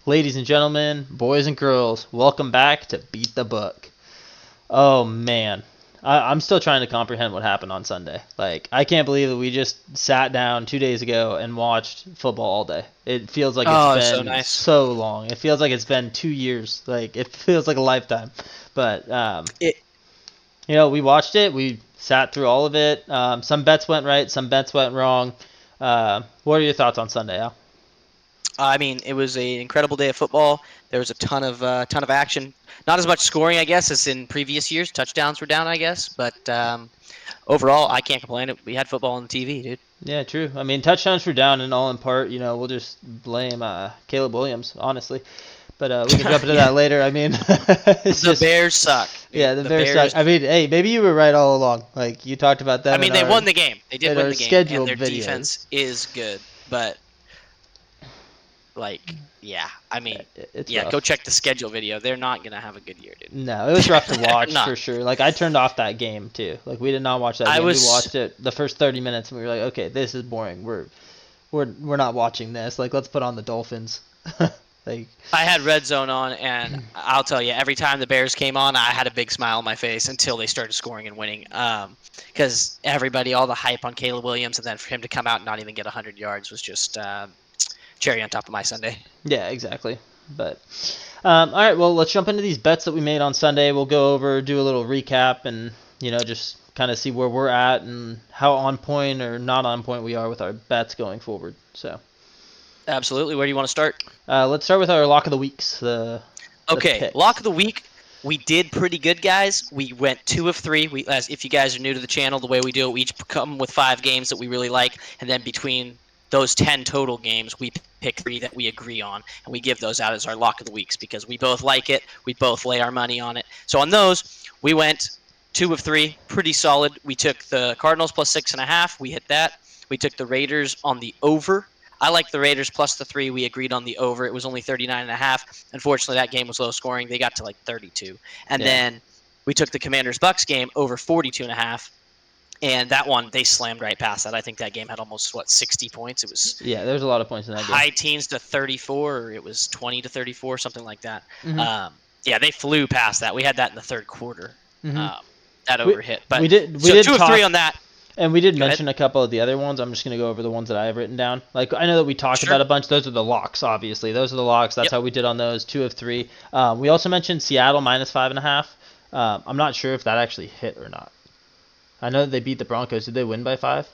Ladies and gentlemen, boys and girls, welcome back to Beat the Book. Oh man, I'm still trying to comprehend what happened on Sunday. Like, I can't believe that we just sat down 2 days ago and watched football all day. It feels like it's Oh, it's so been nice. so long. It feels like it's been 2 years. Like, it feels like a lifetime. But It, we watched it. We sat through all of it. Some bets went right, some bets went wrong. What are your thoughts on Sunday, Al? I mean, it was an incredible day of football. There was a ton of action. Not as much scoring, I guess, as in previous years. Touchdowns were down, I guess, but overall, I can't complain. We had football on the TV, dude. Yeah, true. I mean, touchdowns were down, and all in part, we'll just blame Caleb Williams, honestly. But we can jump into Yeah, that later. I mean, it's the just Bears suck, yeah, dude. the The Bears suck. Bears. I mean, hey, maybe you were right all along. Like you talked about I them mean, they won the game. They did in win our the game, and scheduled their videos. defense is good. But yeah. I mean, It's yeah. Go rough. check the schedule video. They're not gonna have a good year, dude. No, it was rough to They're watch not. for sure. Like I turned off that game too. Like we did not watch that I game. We was watched it the first 30 minutes, and we were like, okay, this is boring. We're not watching this. Like let's put on the Dolphins. Like I had Red Zone on, and I'll tell you, every time the Bears came on, I had a big smile on my face until they started scoring and winning. Because everybody, all the hype on Caleb Williams, and then for him to come out and not even get 100 yards was just cherry on top of my Sunday. yeah, exactly. But all right, well, let's jump into these bets that we made on Sunday. We'll go over, do a little recap, and just kind of see where we're at and how on point or not on point we are with our bets going forward. So Absolutely. Where do you want to start? let's start with our lock of the weeks, the Okay, lock picks. of the week. We did pretty good, guys. We went 2 of 3. As if you guys are new to the channel, the way we do it, we each come with 5 games that we really like, and then between those 10 total games, we pick 3 that we agree on, and we give those out as our lock of the weeks because we both like it. We both lay our money on it. So on those, we went 2 of 3, pretty solid. We took the Cardinals plus 6.5. We hit that. We took the Raiders on the over. I like the Raiders plus the 3. We agreed on the over. It was only 39.5. Unfortunately, that game was low scoring. They got to like 32. And Yeah. then we took the Commanders-Bucks game over 42.5. And that one, they slammed right past that. I think that game had almost, 60 points? It was Yeah, there's a lot of points in that game. high teens to 34, or it was 20 to 34, something like that. Mhm. Yeah, they flew past that. We had that in the third quarter. Mhm. That We over hit. But we did we so did 2 of 3 talk on that. and we did Go ahead. mention a couple of the other ones. I'm just gonna go over the ones that I have written down. Like I know that we talked Sure. about a bunch. Those are the locks, obviously. Those are the locks. That's Yep. how we did on those 2 of 3. We also mentioned Seattle minus 5.5. I'm not sure if that actually hit or not. I know that they beat the Broncos. Did they win by 5?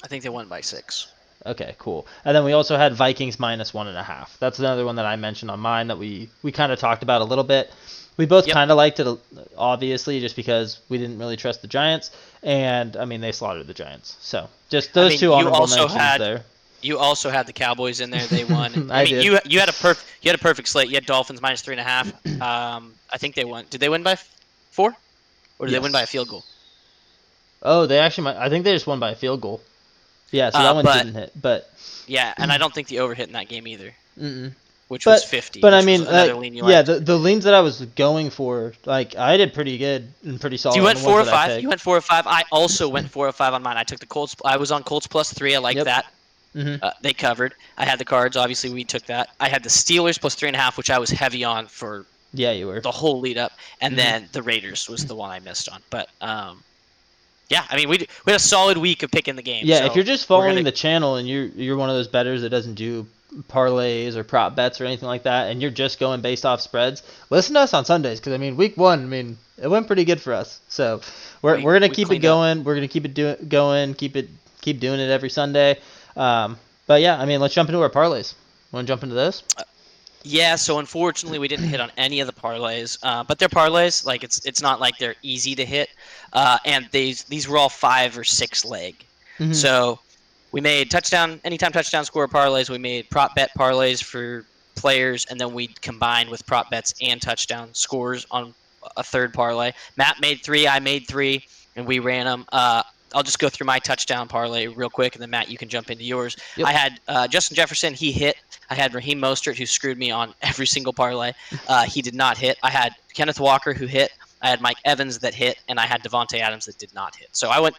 I think they won by 6. Okay, cool. And then we also had Vikings minus 1.5. That's another one that I mentioned on mine that we kind of talked about a little bit. We both Yep. kind of liked it, obviously, just because we didn't really trust the Giants, and I mean they slaughtered the Giants. So just those two honorable mentions there. You also had the Cowboys in there. They won. I I mean, did. you had a perfect slate. You had Dolphins minus 3.5. I think they won. Did they win by 4, or did they win by a field Yes. goal? Oh, they actually might. I think they just won by a field goal. Yeah, so that one But didn't hit, but yeah, and I don't think the over hit in that game either, mm-mm. which was But 50, but I which was mean, another lean you yeah, liked. the leans that I was going for, like I did pretty good and pretty So solid you on went the ones four or that I five. You picked. went 4 or 5. I also went 4 or 5 on mine. I took the Colts. I was on Colts plus 3. I like Yep. that. Mhm. They covered. I had the Cards. Obviously, we took that. I had the Steelers plus 3.5, which I was heavy on for Yeah, you were. the whole lead up, and Mhm. then the Raiders was the one I missed on. But yeah, I mean, we had a solid week of picking the game. Yeah, if So you're just we're following gonna. the channel and you're one of those bettors that doesn't do parlays or prop bets or anything like that, and you're just going based off spreads, listen to us on Sundays because I mean, week one, I mean, it went pretty good for us. So we're gonna We keep it cleaned up. going. We're gonna keep it going. Keep doing it every Sunday. But yeah, I mean, let's jump into our parlays. Want to jump into this? Yeah, so unfortunately we didn't hit on any of the parlays, but they're parlays. Like it's not like they're easy to hit, and these were all 5 or 6 leg. Mhm. So we made anytime touchdown score parlays. We made prop bet parlays for players, and then we combined with prop bets and touchdown scores on a third parlay. Matt made 3, I made 3, and we ran them. I'll just go through my touchdown parlay real quick, and then Matt, you can jump into yours. Yep. I had Justin Jefferson. He hit. I had Raheem Mostert, who screwed me on every single parlay. He did not hit. I had Kenneth Walker, who hit. I had Mike Evans that hit, and I had Devontae Adams that did not hit. So I went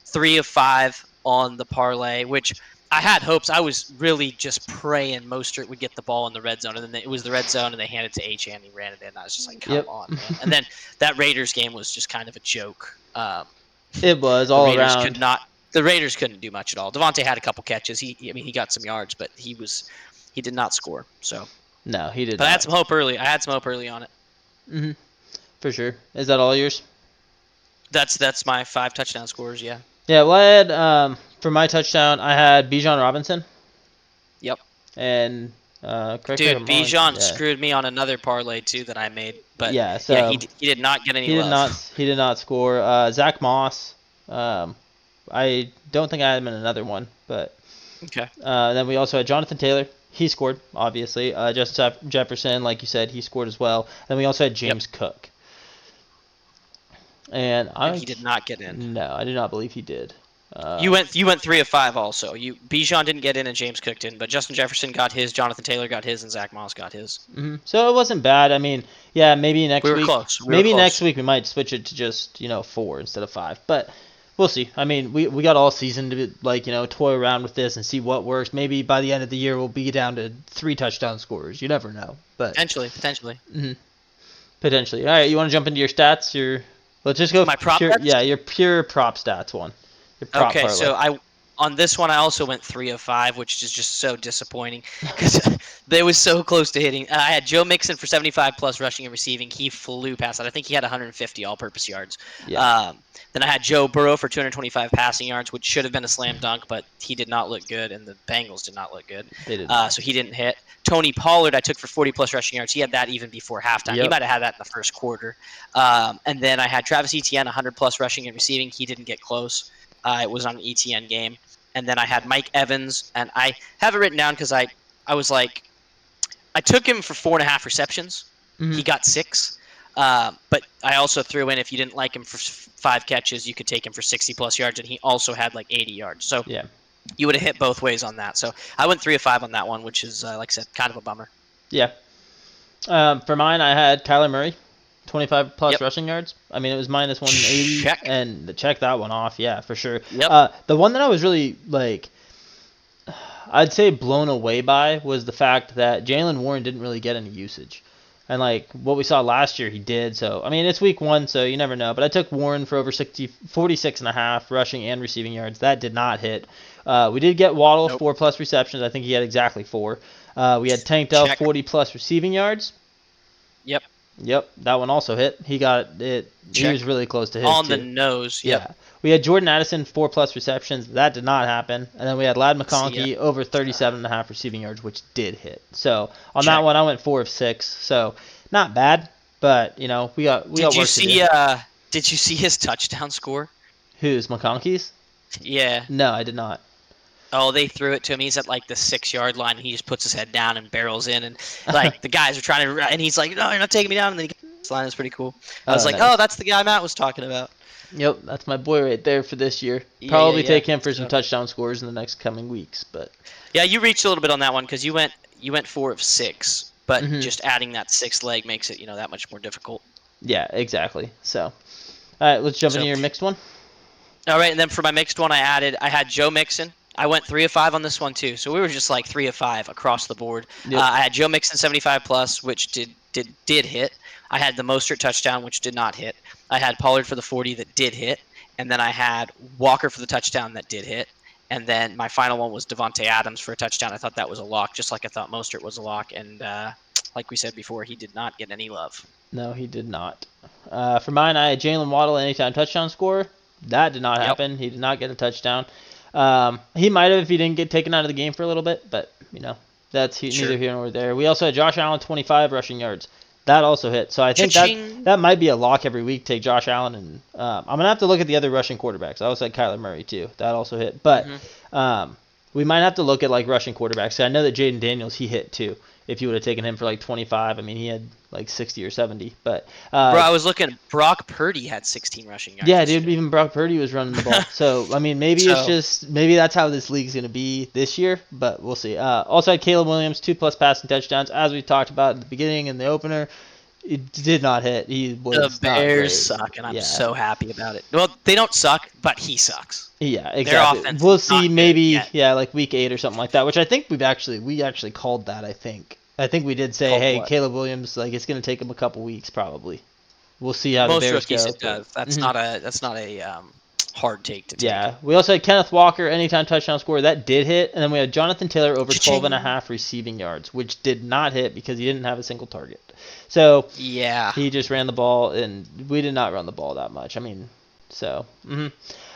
3 of 5 on the parlay, which I had hopes. I was really just praying Mostert would get the ball in the red zone, and then it was the red zone, and they handed it to H. and he ran it in. I was just like, come Yep. on, man. And then that Raiders game was just kind of a joke. It was The all Raiders around. The Raiders couldn't do much at all. Devontae had a couple catches. He got some yards, but he did not score. So No, he did but not. I had some hope early. I had some hope early on it. Mm-hmm. For sure. Is that all yours? That's my 5 touchdown scores. Yeah. Yeah. Well, I had for my touchdown, I had Bijan Robinson. Yep. And correct me if Dude, I'm wrong. Bijan Yeah. screwed me on another parlay too that I made, but Yeah, so yeah, he did not get any love. He did not score. Zach Moss. I don't think I had him in another one, but Okay. then we also had Jonathan Taylor. He scored, obviously. Justin Jefferson, like you said, he scored as well. Then we also had James Cook. And he did not get in. No, I do not believe he did. You went 3 of 5 also. Bijan didn't get in and James Cook didn't, but Justin Jefferson got his, Jonathan Taylor got his, and Zach Moss got his. Mm-hmm. So it wasn't bad. I mean, yeah, maybe next week. Close. Next week we might switch it to just 4 instead of 5, but we'll see. I mean, we got all season to toy around with this and see what works. Maybe by the end of the year we'll be down to 3 touchdown scorers. You never know, but potentially. Mm-hmm. Potentially. All right, you want to jump into your stats? Let's just go my prop pure, bets? Yeah, your pure prop stats one. Okay, parlay. so on this one I also went 3 of 5, which is just so disappointing because they was so close to hitting. I had Joe Mixon for 75 plus rushing and receiving. He flew past that. I think he had 150 all-purpose yards. Yeah. Then I had Joe Burrow for 225 passing yards, which should have been a slam dunk, but he did not look good, and the Bengals did not look good. They did not. So he didn't hit. Tony Pollard I took for 40 plus rushing yards. He had that even before halftime. Yep. He might have had that in the first quarter. And then I had Travis Etienne 100 plus rushing and receiving. He didn't get close. It was on an ETN game. And then I had Mike Evans, and I have it written down because I was like, I took him for 4.5 receptions. Mm-hmm. He got 6. But I also threw in, if you didn't like him for 5 catches, you could take him for 60 plus yards, and he also had like 80 yards. So yeah, you would have hit both ways on that. So I went 3 of 5 on that one, which is, like I said, kind of a bummer. Yeah. For mine, I had Kyler Murray, 25 plus Yep. rushing yards. I mean, it was minus 180, Check. and check that one off. Yeah, for sure. Yep. The one that I was really I'd say blown away by was the fact that Jaylen Warren didn't really get any usage. And what we saw last year, he did. So, I mean, it's week 1, so you never know. But I took Warren for over 46.5 rushing and receiving yards. That did not hit. We did get Waddle, Nope. 4 plus receptions. I think he had exactly 4. We had Tank Dell, Check. 40 plus receiving yards. Yep. That one also hit. He got it. He Check. was really close to his On too. the nose. Yep. Yeah. We had Jordan Addison, 4 plus receptions. That did not happen. And then we had Lad McConkey, over 37.5 receiving yards, which did hit. So on that Check. one, I went 4 of 6. So not bad, but we got Did you work see? to do. Did you see his touchdown score? Who's McConkey's? Yeah. No, I did not. Oh, they threw it to him. He's at like the 6-yard line. And he just puts his head down and barrels in, and the guys are trying to, and he's like, "No, you're not taking me down." And then he gets this line. Is pretty cool. I was like, nice. "Oh, that's the guy Matt was talking about." Yep, that's my boy right there for this year. Yeah, Probably yeah. take him for some touchdown scores in the next coming weeks, but Yeah, you reached a little bit on that one because you went 4 of 6, but Mhm. just adding that 6th leg makes it that much more difficult. yeah, exactly. So, all right, let's jump into your mixed one. All right, and then for my mixed one, I had Joe Mixon. I went 3 of 5 on this one too, so we were just like 3 of 5 across the board. Yep. I had Joe Mixon 75 plus, which did hit. I had the Mostert touchdown, which did not hit. I had Pollard for the 40 that did hit, and then I had Walker for the touchdown that did hit. And then my final one was Devontae Adams for a touchdown. I thought that was a lock, just like I thought Mostert was a lock. And like we said before, he did not get any love. No, he did not. For mine, I had Jalen Waddle anytime touchdown score. That did not happen. He did not get a touchdown. He might have if he didn't get taken out of the game for a little bit, but that's neither here nor there. We also had Josh Allen 25 rushing yards. That also hit. So I think that might be a lock every week. Take Josh Allen, and I'm gonna have to look at the other rushing quarterbacks. I also had Kyler Murray too. That also hit. But we might have to look at rushing quarterbacks. I know that Jaden Daniels, he hit too. If you would have taken him for 25, I mean he had 60 or 70. But bro, I was looking. Brock Purdy had 16 rushing yards. Yeah, dude. Even Brock Purdy was running the ball. So I mean, maybe that's how this league's gonna be this yeir. But we'll see. Also had Caleb Williams 2+ passing touchdowns, as we talked about at the beginning in the opener. it did not hit. He The was not Bears great. suck, and I'm Yeah. so happy about it. Well, they don't suck, but he sucks. Yeah, Their exactly. offense We'll is see. not good Maybe yet. like week 8 or something like that. Which I think we actually called that. I think we did say, Called hey, what? Caleb Williams, like it's gonna take him a couple weeks probably. We'll see how the Most Bears rookies go. it But does. That's not a hard take to take. yeah, we also had Kenneth Walker anytime touchdown score that did hit, and then we had Jonathan Taylor over 12 and a Cha-ching. half receiving yards, which did not hit because he didn't have a single target. So Yeah. he just ran the ball, and we did not run the ball that much. I mean, so.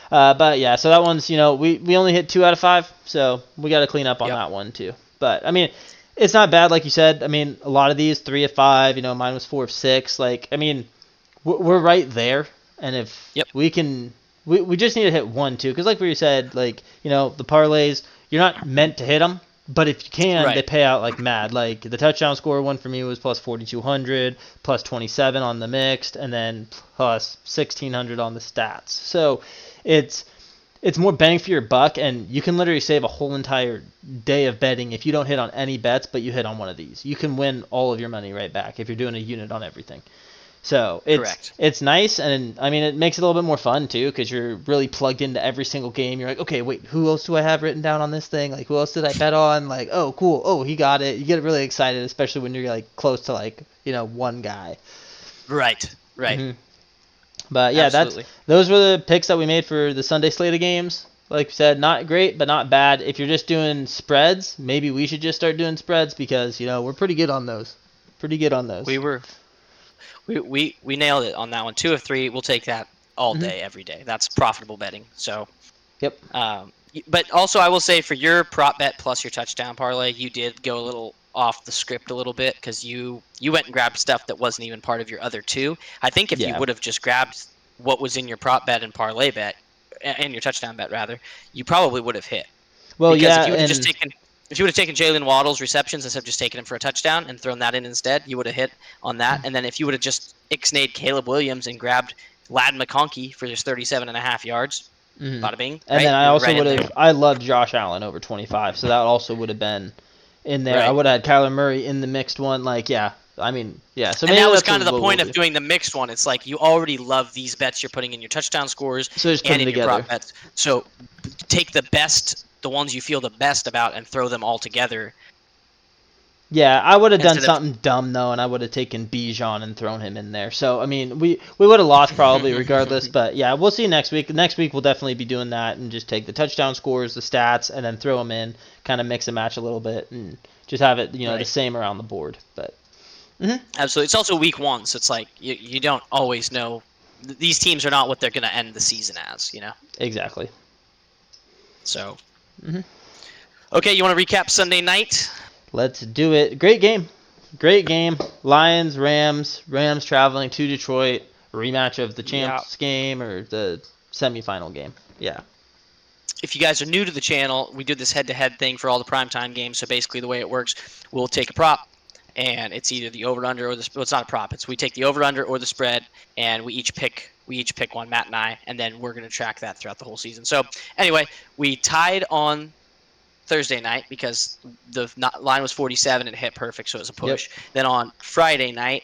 But yeah, so that one's we only hit 2 out of 5, so we got to clean up on Yep. that one too. But I mean, it's not bad like you said. I mean, a lot of these 3 of 5. Mine was 4 of 6. Like I mean, we're right there, and if Yep. we can, we just need to hit 1 2, because like we said, like the parlays, you're not meant to hit them. But if you can, they Right. pay out like mad. Like the touchdown score one for me was plus 4,200, plus 27 on the mixed, and then plus 1,600 on the stats. So it's more bang for your buck, and you can literally save a whole entire day of betting if you don't hit on any bets, but you hit on one of these. You can win all of your money right back if you're doing a unit on everything. So Correct. it's nice, and I mean it makes it a little bit more fun too, because you're really plugged into every single game. You're like, okay, wait, who else do I have written down on this thing? Like, who else did I bet on? Like, oh, cool, oh, he got it. You get really excited, especially when you're like close to like one guy. Right. Right. hmm But yeah, Absolutely. those were the picks that we made for the Sunday slate of games. Like you said, not great, but not bad. If you're just doing spreads, maybe we should just start doing spreads, because we're pretty good on those. Pretty good on those. We were we nailed it on that one. 2 of 3. We'll take that all hmm day, every day. That's profitable betting. So, Yep. but also I will say for your prop bet plus your touchdown parlay, you did go a little off the script a little bit, because you went and grabbed stuff that wasn't even part of your other two. I think if you Yeah. would have just grabbed what was in your prop bet and parlay bet, and your touchdown bet rather, you probably would have hit. Well, Because yeah, if you would have just and taken Jalen Waddle's receptions instead of just taking him for a touchdown and thrown that in instead, you would have hit on that. And then if you would have just ixnayed Caleb Williams and grabbed Lad McConkey for his 37.5 yards, mhm. bada bing, And then right? I You're also right in would there. have. I loved Josh Allen over 25, so that also would have been in there. I Right. would have had Kyler Murray in the mixed one. Like, yeah, I mean, yeah. So And maybe that was that's kind of the what we'll point do. of doing the mixed one. It's like you already love these bets you're putting in your touchdown scores So just put and them in your together. prop bets. So take the ones you feel the best about, and throw them all together Yeah, I would have done instead of something dumb though, and I would have taken Bijan and thrown him in there. So I mean, we would have lost probably regardless. But yeah, we'll see next week. Next week we'll definitely be doing that, and just take the touchdown scores, the stats, and then throw them in, kind of mix and match a little bit, and just have it the right. same around the board. But Absolutely. It's also week one, so it's like you don't always know. These teams are not what they're going to end the season as. exactly. So, hmm okay, you want to recap Sunday night? Let's do it. Great game. Great game. Lions, Rams. Rams traveling to Detroit. Rematch of the Yeah. champs game, or the semifinal game. Yeah. If you guys are new to the channel, we do this head-to-head thing for all the primetime games. So basically, the way it works, we'll take a prop, and it's either the over/under or the. Well, it's not a prop. It's we take the over/under or the spread, and we each pick one, Matt and I, and then we're going to track that throughout the whole season. So anyway, we tied on Thursday night because the line was 47 and it hit perfect, so it was a push. Yep. Then on Friday night,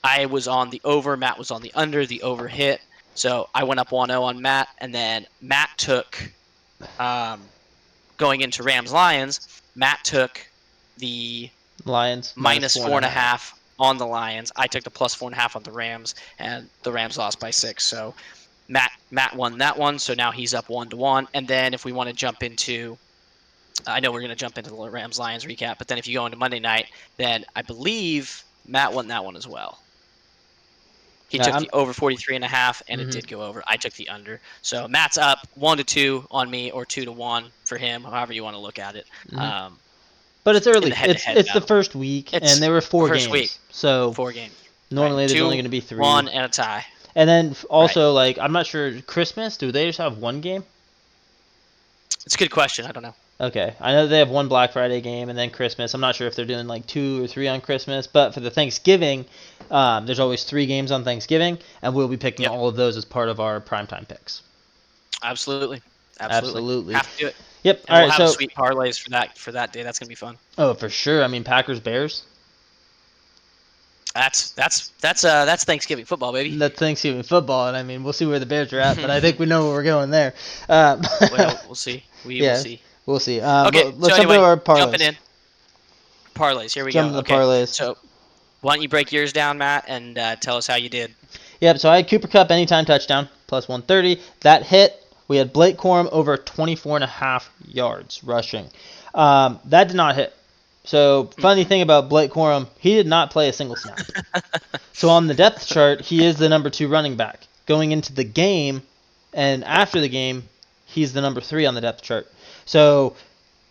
I was on the over, Matt was on the under. The over hit, so I went up 1-0 on Matt, and then Matt took going into Rams Lions. Matt took the Lions minus -4.5. 4.5 on the Lions. I took the plus 4.5 on the Rams, and the Rams lost by 6. So Matt won that one, so now he's up 1-1. And then if we want to jump into, I know we're going to jump into the Rams Lions recap, but then if you go into Monday night, then I believe Matt won that one as well. He Yeah, took the over 43.5, and it Mhm. did go over. I took the under. So Matt's up 1-2 on me, or 2-1 for him, however you want to look at it. Mhm. But it's early. In the head-to-head It's the battle. first week, It's and there were the 4 first games. week. So 4 games. normally Right. there's 2, only going to be 3. 1, and a tie. And then also, like, I'm not sure, Christmas, do they just have 1 game? It's a good question. I don't know. Okay. I know they have 1 Black Friday game, and then Christmas. I'm not sure if they're doing like 2 or 3 on Christmas, but for the Thanksgiving, there's always 3 games on Thanksgiving, and we'll be picking Yep. all of those as part of our primetime picks. Absolutely. Absolutely. Have to do it. Yep. And All we'll right. have So, sweet parlays for that day. That's gonna be fun. oh, for sure. I mean, Packers Bears. That's Thanksgiving football, baby. That's Thanksgiving football, and I mean, we'll see where the Bears are at, but I think we know where we're going there. Well, we'll see. We will Yeah, see. we'll see. Okay, Let's so jump into anyway, our jumping parlays. in. Parlays. Here we Jump go. into the Okay, parlays. so why don't you break yours down, Matt, and tell us how you did? Yep, so I had Cooper Cup anytime touchdown, plus 130. That hit. We had Blake Corum over 24.5 yards rushing. That did not hit. So, funny thing about Blake Corum, he did not play a single snap. So, on the depth chart, he is the number 2 running back. Going into the game and after the game, he's the number 3 on the depth chart. So,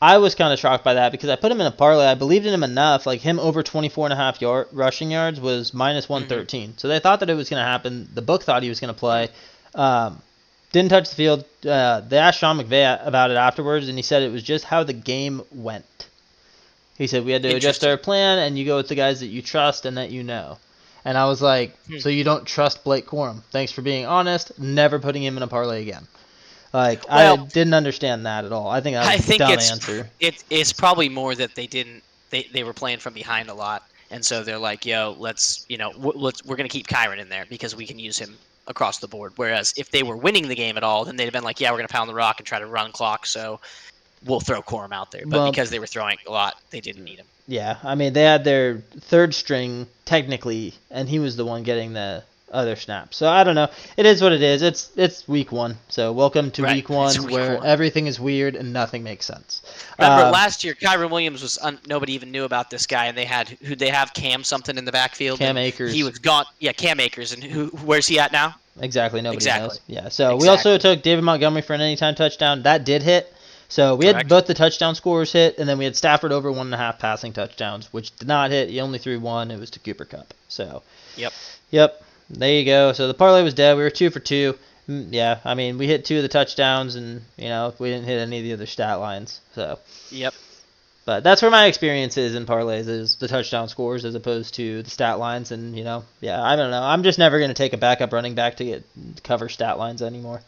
I was kind of shocked by that because I put him in a parlay. I believed in him enough. Like him over 24.5 rushing yards was minus 113. So they thought that it was going to happen. The book thought he was going to play. Didn't touch the field. They asked Sean McVay about it afterwards, and he said it was just how the game went. He said we had to adjust our plan, and you go with the guys that you trust and that you know. And I was like, so you don't trust Blake Corum. Thanks for being honest. Never putting him in a parlay again. Like, I didn't understand that at all. I think that was a dumb answer. It's probably more that they were playing from behind a lot, and so they're like, yo, let's we're gonna keep Kyren in there because we can use him across the board. Whereas if they were winning the game at all, then they'd have been like, yeah, we're gonna pound the rock and try to run clock, so we'll throw Corum out there. But because they were throwing a lot, they didn't need him. Yeah, I mean they had their third string technically, and he was the one getting the other snap. So I don't know. It is what it is. It's week 1. So welcome to week 1 where everything is weird and nothing makes sense. Remember last year, Kyren Williams was nobody even knew about this guy, and they have Cam something in the backfield. Cam Akers. He was gone. Yeah, Cam Akers, and where's he at now? Exactly. Nobody knows. Yeah. So we also took David Montgomery for an anytime touchdown. That did hit. So we had both the touchdown scores hit, and then we had Stafford over 1.5 passing touchdowns, which did not hit. He only threw 1. It was to Cooper Cup. So. Yep. There you go. So the parlay was dead. We were 2 for 2. Yeah, I mean, we hit 2 of the touchdowns, and, we didn't hit any of the other stat lines. So. Yep. But that's where my experience is in parlays, is the touchdown scores as opposed to the stat lines. And, yeah, I don't know. I'm just never going to take a backup running back to cover stat lines anymore.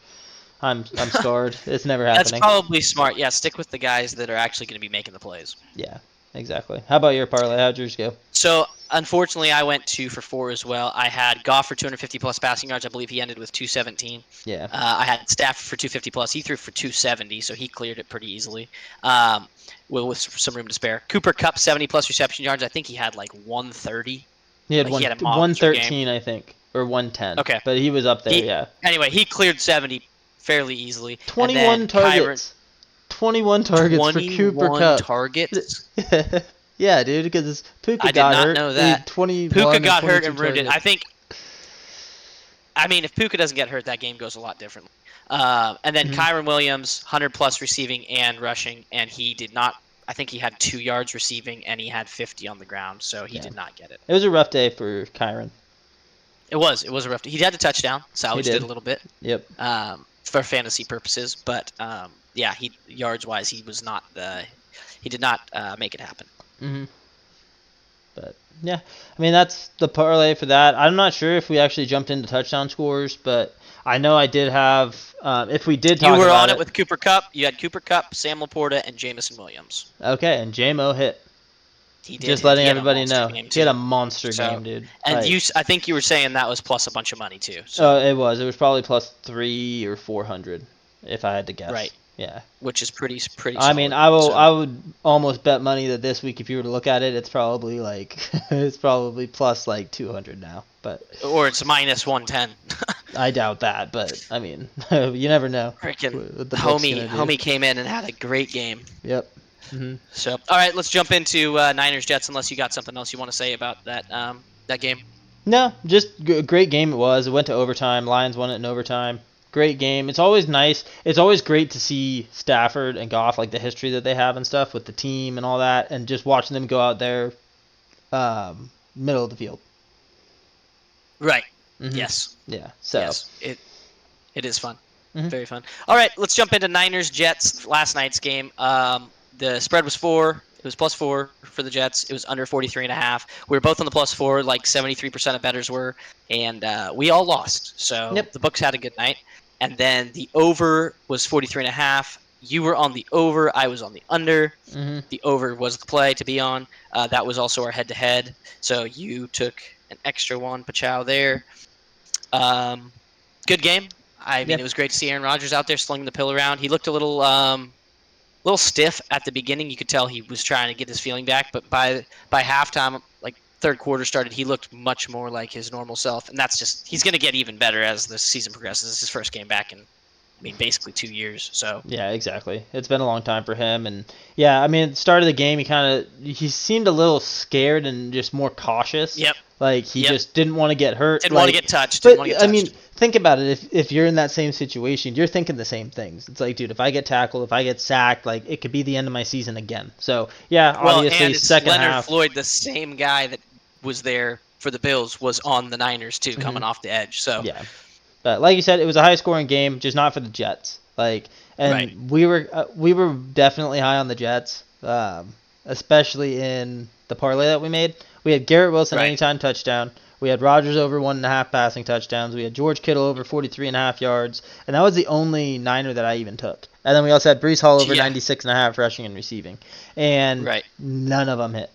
I'm scarred. It's never happening. That's probably smart. Yeah, stick with the guys that are actually going to be making the plays. Yeah, exactly. How about your parlay? How'd yours go? So, unfortunately, I went 2 for 4 as well. I had Goff for 250-plus passing yards. I believe he ended with 217. Yeah. I had Stafford for 250-plus. He threw for 270, so he cleared it pretty easily with some room to spare. Cooper Cup, 70-plus reception yards. I think he had, 130. He had 113, I think, or 110. Okay. But he was up there, yeah. Anyway, he cleared 70 fairly easily. 21 targets. 21 targets for Cooper Cup. 21 targets? Yeah, dude, because Puka got hurt. I did not know that. Puka got hurt and ruined it. Targets. If Puka doesn't get hurt, that game goes a lot differently. And then Kyren Williams, 100-plus receiving and rushing, and he did not. I think he had 2 yards receiving, and he had 50 on the ground, so he did not get it. It was a rough day for Kyren. It was a rough day. He had a touchdown, salvaged it a little bit. Yep. For fantasy purposes, but he yards-wise, he was not he did not make it happen. Mm-hmm. But yeah, I mean that's the parlay for that. I'm not sure if we actually jumped into touchdown scores, but I know I did have. If we did talk about it, you were on it with Cooper Cup. You had Cooper Cup, Sam Laporta, and Jamison Williams. Okay, and J-Mo hit. He did. Just letting everybody know, he had a monster game, dude. And I think you were saying that was plus a bunch of money too. So. It was. It was probably plus 300 or 400, if I had to guess. Right. Yeah. Which is pretty. Solid, I mean, I would almost bet money that this week, if you were to look at it, it's probably plus 200 now, but. Or it's minus 110. I doubt that, but I mean, you never know. Freaking homie came in and had a great game. Yep. Mm-hmm. So, all right, let's jump into Niners Jets. Unless you got something else you want to say about that game. No, just great game it was. It went to overtime. Lions won it in overtime. Great game. It's always nice. It's always great to see Stafford and Goff, the history that they have and stuff with the team and all that, and just watching them go out there, middle of the field. Right. Mm-hmm. Yes. Yeah. So. Yes. It is fun. Mm-hmm. Very fun. All right, let's jump into Niners Jets last night's game. The spread was 4. It was plus 4 for the Jets. It was under 43.5. We were both on the plus 4, 73% of bettors were, and we all lost. So The books had a good night. And then the over was 43.5. You were on the over. I was on the under. Mm-hmm. The over was the play to be on. That was also our head-to-head. So you took an extra one, Pachow there. Good game. I Yeah. mean, it was great to see Aaron Rodgers out there slinging the pill around. He looked a little stiff at the beginning. You could tell he was trying to get his feeling back, but by halftime, like third quarter started, he looked much more like his normal self, and that's just he's going to get even better as the season progresses. This is his first game back in, I mean, basically 2 years. So Yeah, exactly. It's been a long time for him, and yeah, I mean, at the start of the game, he seemed a little scared and just more cautious. yep, Like he yep. just didn't want to get hurt. Didn't want to Like, get touched. Didn't but want to get I mean, touched. think about it. If you're in that same situation, you're thinking the same things. It's like, dude, if I get tackled, if I get sacked, like it could be the end of my season again. So yeah, Well, obviously and it's second Leonard half. Floyd, the same guy that was there for the Bills, was on the Niners too, Hmm. coming off the edge. So Yeah, but like you said, it was a high scoring game, just not for the Jets. Like, right, and we were definitely high on the Jets, especially in the parlay that we made. We had Garrett Wilson right. anytime touchdown. We had Rodgers over 1.5 passing touchdowns. We had George Kittle over 43.5 yards, and that was the only Niner that I even took. And then we also had Brees Hall over Yeah, 96.5 rushing and receiving, and right. none of them hit.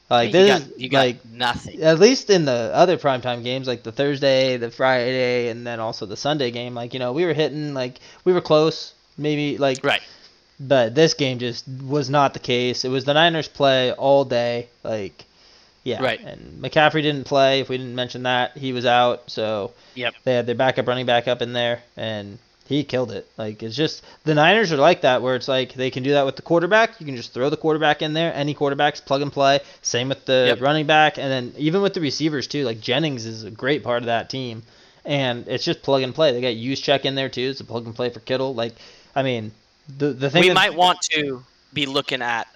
Like You this got is you got like nothing. at least in the other primetime games, like the Thursday, the Friday, and then also the Sunday game, like, we were hitting, like, we were close, maybe, like, Right. but this game just was not the case. It was the Niners play all day, like, yeah. Right. And McCaffrey didn't play, if we didn't mention that. He was out, so Yep. they had their backup running back up in there, and he killed it. Like, it's just, the Niners are like that, where it's like they can do that with the quarterback. You can just throw the quarterback in there. Any quarterbacks, plug and play. Same with the Yep. running back, and then even with the receivers, too. Like, Jennings is a great part of that team, and it's just plug and play. They got Juszczyk in there, too. It's a plug and play for Kittle. Like, I mean, the thing We that, might want to be looking at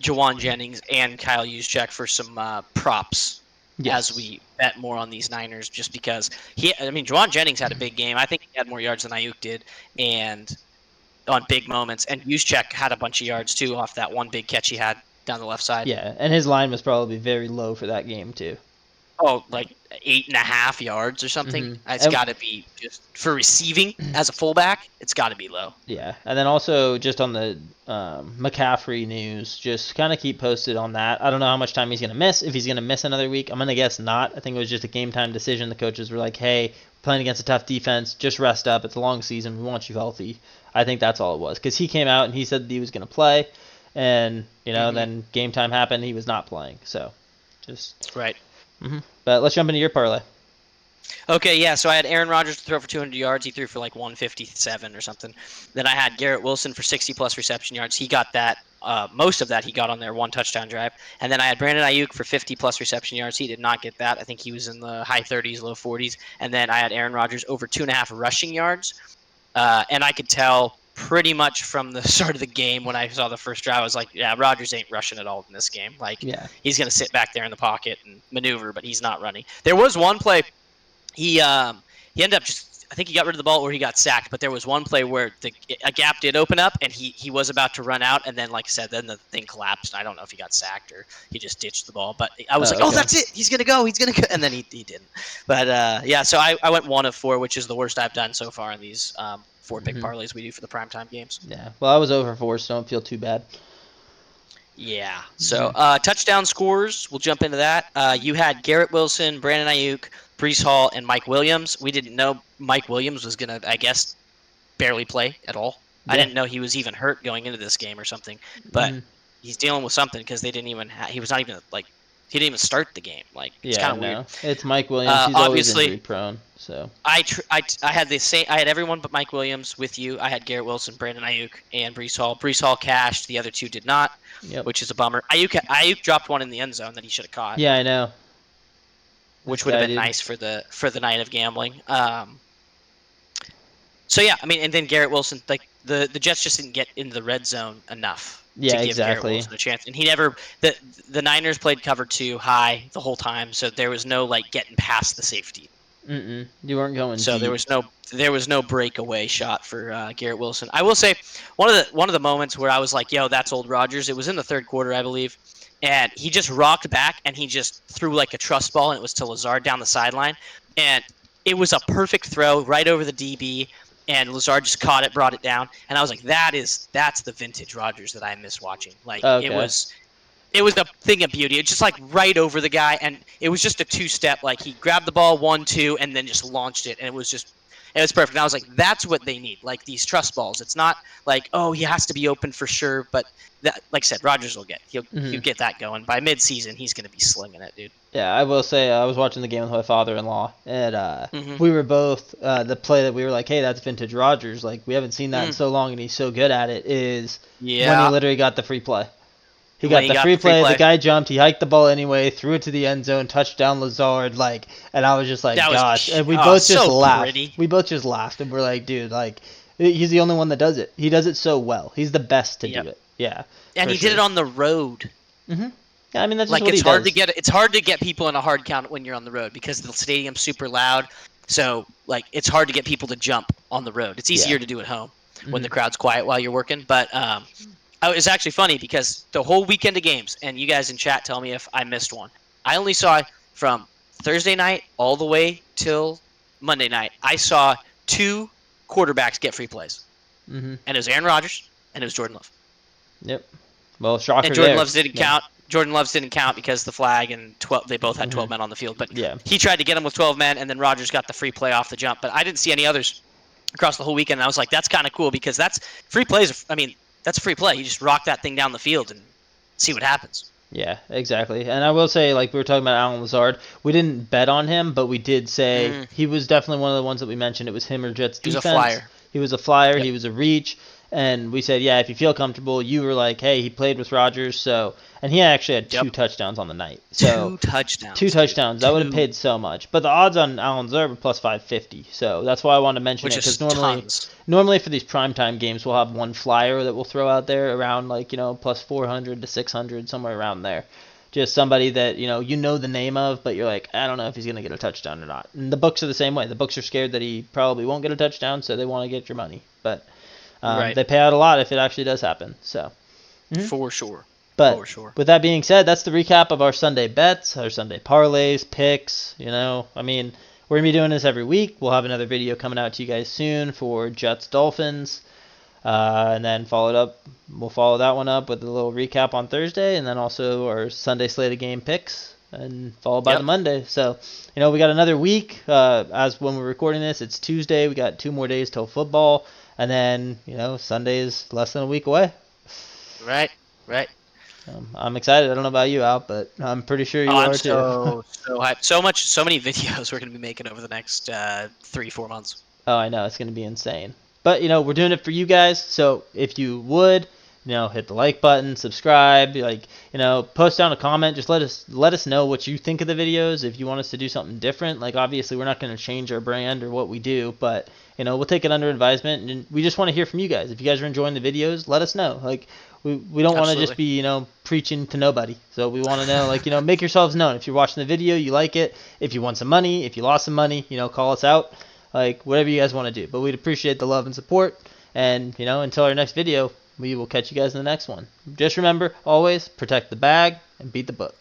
Jawan Jennings and Kyle Juszczyk for some props yes. as we bet more on these Niners, just because Jawan Jennings had a big game. I think he had more yards than Ayuk did, and on big moments. And Juszczyk had a bunch of yards too off that one big catch he had down the left side. Yeah, and his line was probably very low for that game, too. Oh, like 8.5 yards or something. Mm-hmm. It's got to be just for receiving as a fullback. It's got to be low. Yeah, and then also just on the McCaffrey news, just kind of keep posted on that. I don't know how much time he's going to miss. If he's going to miss another week, I'm going to guess not. I think it was just a game time decision. The coaches were like, hey, playing against a tough defense, just rest up. It's a long season. We want you healthy. I think that's all it was, because he came out and he said that he was going to play, and, then game time happened. He was not playing. So just. Right. Mm-hmm. But let's jump into your parlay. Okay, yeah, so I had Aaron Rodgers to throw for 200 yards. He threw for like 157 or something. Then I had Garrett Wilson for 60-plus reception yards. He got that. Most of that he got on their one touchdown drive. And then I had Brandon Ayuk for 50-plus reception yards. He did not get that. I think he was in the high 30s, low 40s. And then I had Aaron Rodgers over 2.5 rushing yards. And I could tell pretty much from the start of the game when I saw the first drive, I was like, yeah, Rodgers ain't rushing at all in this game. Like, Yeah. he's going to sit back there in the pocket and maneuver, but he's not running. There was one play. He ended up just, I think he got rid of the ball or he got sacked, but there was one play where a gap did open up and he was about to run out, and then, like I said, then the thing collapsed. I don't know if he got sacked or he just ditched the ball, but I was like, okay. oh, that's it, he's gonna go, and then he didn't. But yeah, so I went 1 of 4, which is the worst I've done so far in these 4 big parlays we do for the primetime games. Yeah. Well, I was over 4, so don't feel too bad. Yeah. So touchdown scores, we'll jump into that. You had Garrett Wilson, Brandon Ayuk, Brees Hall, and Mike Williams. We didn't know Mike Williams was going to, I guess, barely play at all. Yeah. I didn't know he was even hurt going into this game or something. But he's dealing with something because they didn't even he was not even, like, he didn't even start the game. Like, it's kind of weird. It's Mike Williams. He's always injury prone. So I had I had everyone but Mike Williams with you. I had Garrett Wilson, Brandon Ayuk, and Brees Hall. Brees Hall cashed. The other 2 did not, which is a bummer. Ayuk dropped one in the end zone that he should have caught. Yeah, I know. Which would have been nice for the night of gambling. So yeah, I mean, and then Garrett Wilson, like the Jets just didn't get into the red zone enough to give Garrett Wilson a chance, and he never. The Niners played cover 2 high the whole time, so there was no like getting past the safety. You weren't going. So deep. there was no breakaway shot for Garrett Wilson. I will say one of the moments where I was like, yo, that's old Rodgers. It was in the third quarter, I believe. And he just rocked back and he just threw like a trust ball, and it was to Lazard down the sideline. And it was a perfect throw right over the DB. and Lazard just caught it, brought it down, and I was like, that's the vintage Rodgers that I miss watching. Like Okay. it was a thing of beauty. It's just like right over the guy, and it was just a two-step. Like he grabbed the ball 1-2 and then just launched it, and it was perfect. And I was like, that's what they need, like these trust balls. It's not like, oh, he has to be open for sure, but that, like I said, Rodgers will he'll get that going by mid-season. He's gonna be slinging it, dude. Yeah, I will say I was watching the game with my father-in-law, and we were both the play that we were like, "Hey, that's vintage Rodgers." Like we haven't seen that in so long, and he's so good at it. Is when he literally got the free play. He got the free play. The guy jumped. He hiked the ball anyway, threw it to the end zone, touchdown Lazard. Like, and I was just like, "Gosh!" And we both just laughed. Pretty. We both just laughed, and we're like, "Dude, like, he's the only one that does it. He does it so well. He's the best to do it." Yeah, and he did it on the road. Mm-hmm. Yeah, I mean that's just like what it's he hard does. to get. It's hard to get people in a hard count when you're on the road because the stadium's super loud. So like it's hard to get people to jump on the road. It's easier to do at home when the crowd's quiet while you're working. But it's actually funny because the whole weekend of games, and you guys in chat tell me if I missed one. I only saw from Thursday night all the way till Monday night. I saw 2 quarterbacks get free plays, and it was Aaron Rodgers and it was Jordan Love. Yep. Well, shocker. And Jordan Love's didn't count. Jordan Love's didn't count because the flag and 12. They both had 12 men on the field, but he tried to get him with 12 men, and then Rodgers got the free play off the jump. But I didn't see any others across the whole weekend. And I was like, that's kind of cool because that's free plays. I mean, that's a free play. You just rock that thing down the field and see what happens. Yeah, exactly. And I will say, like we were talking about Alan Lazard, we didn't bet on him, but we did say he was definitely one of the ones that we mentioned. It was him or Jets defense. He was a flyer. He was a flyer. Yep. He was a reach. And we said, yeah, if you feel comfortable, you were like, hey, he played with Rodgers, so, and he actually had 2 touchdowns on the night. So 2 touchdowns. 2 touchdowns. That would have paid so much. But the odds on Alan Lazard were plus 550. So that's why I wanted to mention it, because normally for these primetime games, we'll have one flyer that we'll throw out there around like, plus 400 to 600, somewhere around there. Just somebody that, you know the name of, but you're like, I don't know if he's going to get a touchdown or not. And the books are the same way. The books are scared that he probably won't get a touchdown, so they want to get your money. But they pay out a lot if it actually does happen. So For sure. But For sure. With that being said, that's the recap of our Sunday bets, our Sunday parlays, picks. I mean, we're going to be doing this every week. We'll have another video coming out to you guys soon for Jets Dolphins. And then we'll follow that one up with a little recap on Thursday, and then also our Sunday slate of game picks, and followed by the Monday. So, we got another week. As when we're recording this, it's Tuesday. We got 2 more days till football, and then Sunday is less than a week away. Right. I'm excited. I don't know about you, Al, but I'm pretty sure you are too. So hyped. So many videos we're going to be making over the next 3-4 months. Oh, I know. It's going to be insane. But, we're doing it for you guys. So if you would, hit the like button, subscribe, post down a comment. Just let us know what you think of the videos. If you want us to do something different, obviously we're not going to change our brand or what we do, but we'll take it under advisement, and we just want to hear from you guys. If you guys are enjoying the videos, let us know. We don't want to just be, preaching to nobody. So we want to know, make yourselves known. If you're watching the video, you like it. If you want some money, if you lost some money, call us out. Whatever you guys want to do. But we'd appreciate the love and support. And, until our next video, we will catch you guys in the next one. Just remember, always protect the bag and beat the book.